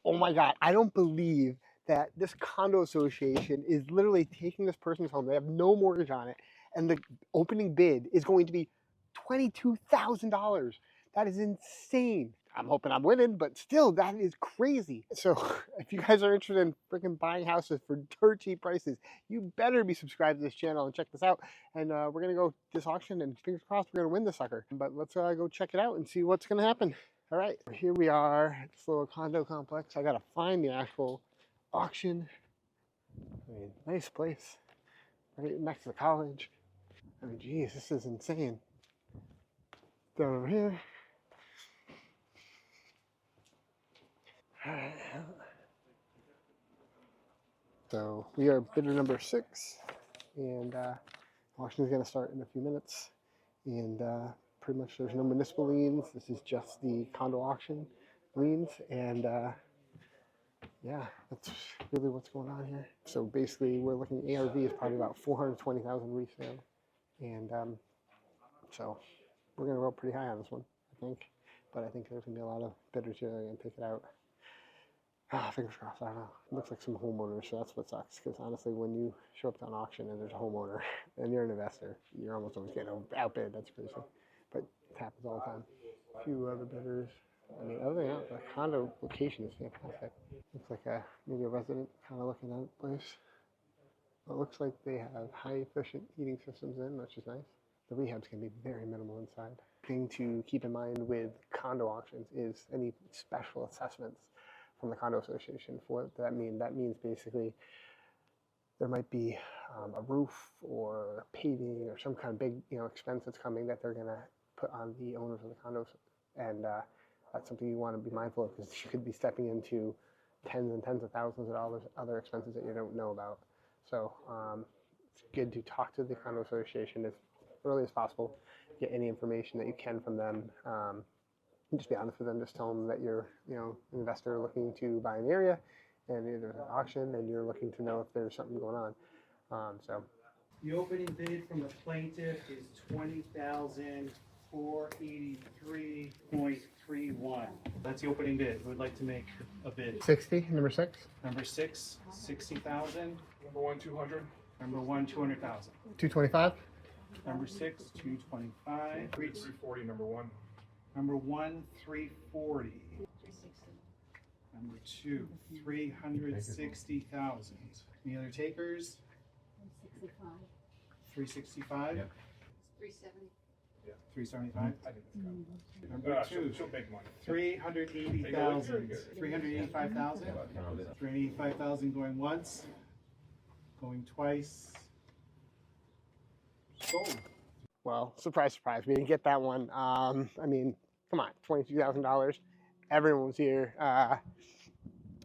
Oh my God, I don't believe that this condo association is literally taking this person's home. They have no mortgage on it, and the opening bid is going to be $22,000. That is insane. I'm hoping I'm winning, but still, that is crazy. So if you guys are interested in freaking buying houses for dirt cheap prices, you better be subscribed to this channel and check this out. And we're gonna go this auction, and fingers crossed we're gonna win this sucker. But let's go check it out and see what's gonna happen. All right, here we are at this little condo complex. I gotta find the actual auction. I mean, nice place, right next to the college. I mean, geez, this is insane. Down over here. All right. So we are bidder number 6, and auction is gonna start in a few minutes. And pretty much there's no municipal liens. This is just the condo auction liens, and yeah, that's really what's going on here. So basically, we're looking, ARV is probably about 420,000 resale, and so we're gonna roll pretty high on this one, I think. But I think there's gonna be a lot of bidders here that are gonna take it out. Fingers crossed. I don't know. It looks like some homeowners, so that's what sucks. Because honestly, when you show up to an auction and there's a homeowner and you're an investor, you're almost always getting outbid. That's crazy, but it happens all the time. A few other bidders. I mean, other than that, the condo location is fantastic. Looks like maybe a resident kind of looking at the place. It looks like they have high efficient heating systems in, which is nice. The rehabs can be very minimal inside. Thing to keep in mind with condo auctions is any special assessments from the condo association. For what that mean? That means basically there might be a roof or paving or some kind of big expense that's coming that they're gonna put on the owners of the condos, and that's something you want to be mindful of, because you could be stepping into tens and tens of thousands of dollars other expenses that you don't know about. So it's good to talk to the condo association as early as possible, get any information that you can from them. Just be honest with them. Just tell them that you're, an investor looking to buy an area, and there's an auction, and you're looking to know if there's something going on. So the opening bid from the plaintiff is $20,483.31. That's the opening bid. We'd like to make a bid. 60, number 6. Number 6, 60,000. Number 1, 200. Number 1, 200,000. 225. Number 6, 225. 340. Number 1. Number 1, 340. 360. Number 2, 360,000. Any other takers? 365. 365. Yep. 370. 375. I think that's Number 2, she'll make money. 380,000. 385,000. 385,000 going once, going twice. Sold. Well, surprise, surprise, we didn't get that one. I mean, come on, $22,000. Everyone was here.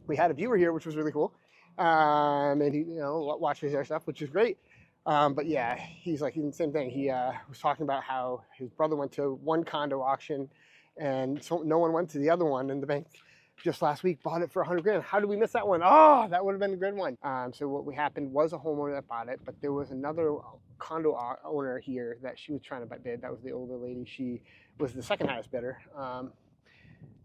We had a viewer here, which was really cool. And he, watches our stuff, which is great. But yeah, he's the same thing. He was talking about how his brother went to one condo auction, and so no one went to the other one, and the bank just last week bought it for $100,000. How did we miss that one? Oh, that would have been a good one. So what happened was a homeowner that bought it, but there was another condo owner here that she was trying to bid. That was the older lady. She was the second highest bidder.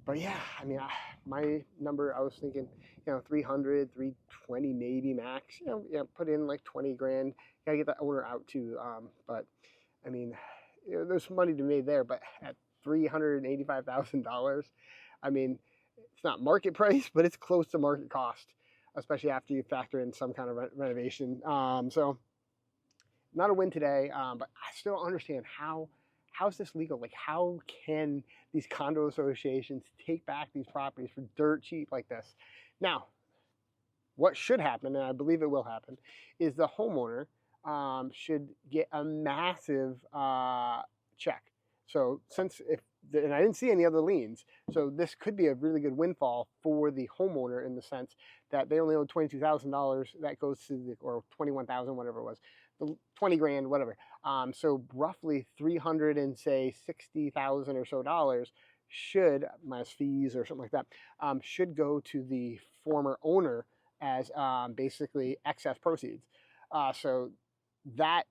But yeah, I mean, my number, I was thinking, 300, 320 maybe max. Put in like 20 grand. Gotta get the owner out too. But I mean, there's money to be made there. But at $385,000, I mean, it's not market price, but it's close to market cost, especially after you factor in some kind of renovation. So not a win today, but I still don't understand how's this legal? Like, how can these condo associations take back these properties for dirt cheap like this? Now, what should happen, and I believe it will happen, is the homeowner should get a massive check. So and I didn't see any other liens, so this could be a really good windfall for the homeowner in the sense that they only owe $22,000. That goes to or 21,000, whatever it was, the 20 grand, whatever. So roughly 360,000 or so dollars should, minus fees or something like that, should go to the former owner as basically excess proceeds. So that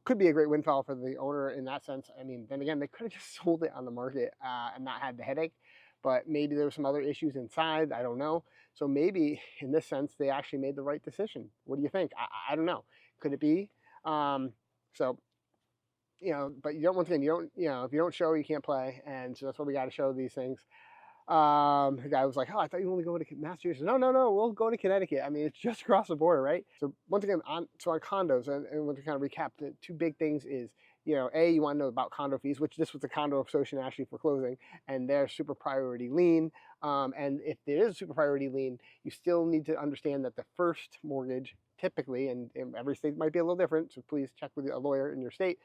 could be a great windfall for the owner in that sense. I mean, then again, they could have just sold it on the market and not had the headache. but maybe there were some other issues inside. I don't know. So maybe in this sense, they actually made the right decision. What do you think? I don't know. Could it be? So, but you don't, once again, if you don't show, you can't play. And so that's why we got to show these things. The guy was like, "Oh, I thought you only go to Massachusetts." No, we'll go to Connecticut. I mean, it's just across the border, right? So once again, on condos, and to kind of recap, the two big things is, A, you want to know about condo fees, which this was the condo association actually foreclosing, and their super priority lien. And if there is a super priority lien, you still need to understand that the first mortgage, typically, and every state might be a little different, so please check with a lawyer in your state.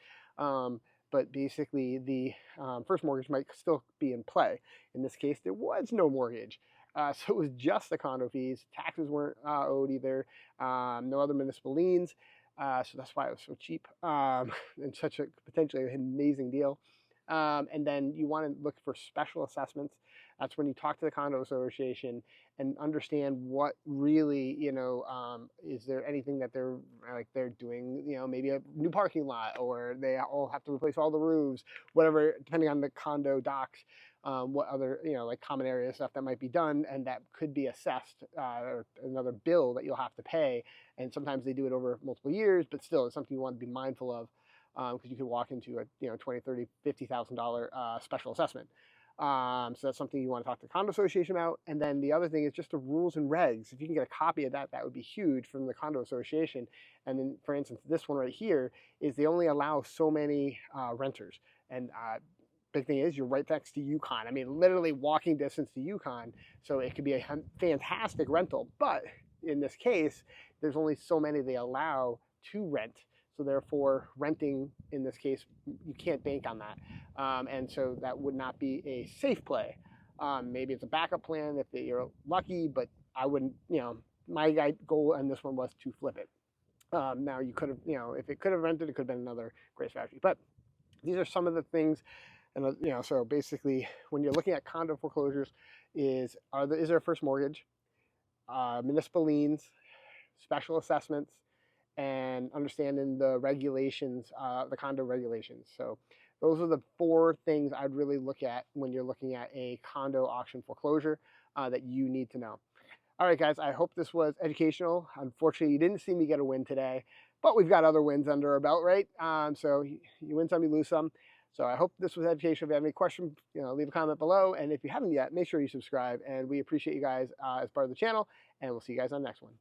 But basically, the first mortgage might still be in play. In this case, there was no mortgage. So it was just the condo fees. Taxes weren't owed either. No other municipal liens. So that's why it was so cheap and such a potentially amazing deal. And then you want to look for special assessments. That's when you talk to the condo association and understand what really, is there anything that they're doing, maybe a new parking lot, or they all have to replace all the roofs, whatever, depending on the condo docs, what other, like common area stuff that might be done, and that could be assessed, or another bill that you'll have to pay. And sometimes they do it over multiple years, but still, it's something you want to be mindful of, because you could walk into a $20,000, $30,000, $50,000 special assessment. So that's something you want to talk to the condo association about. And then the other thing is just the rules and regs. If you can get a copy of that, that would be huge from the condo association. And then, for instance, this one right here is they only allow so many renters. And big thing is you're right next to UCONN. I mean, literally walking distance to UCONN. So it could be a fantastic rental. But in this case, there's only so many they allow to rent. So therefore, renting, in this case, you can't bank on that. And so that would not be a safe play. Maybe it's a backup plan if you're lucky, but I wouldn't, my goal on this one was to flip it. Now you could have, if it could have rented, it could have been another great strategy. But these are some of the things, and so basically when you're looking at condo foreclosures is there a first mortgage, municipal liens, special assessments, and understanding the regulations, the condo regulations. So those are the 4 things I'd really look at when you're looking at a condo auction foreclosure that you need to know. All right, guys, I hope this was educational. Unfortunately, you didn't see me get a win today, but we've got other wins under our belt, right? So you win some, you lose some. So I hope this was educational. If you have any questions, leave a comment below. And if you haven't yet, make sure you subscribe. And we appreciate you guys as part of the channel. And we'll see you guys on the next one.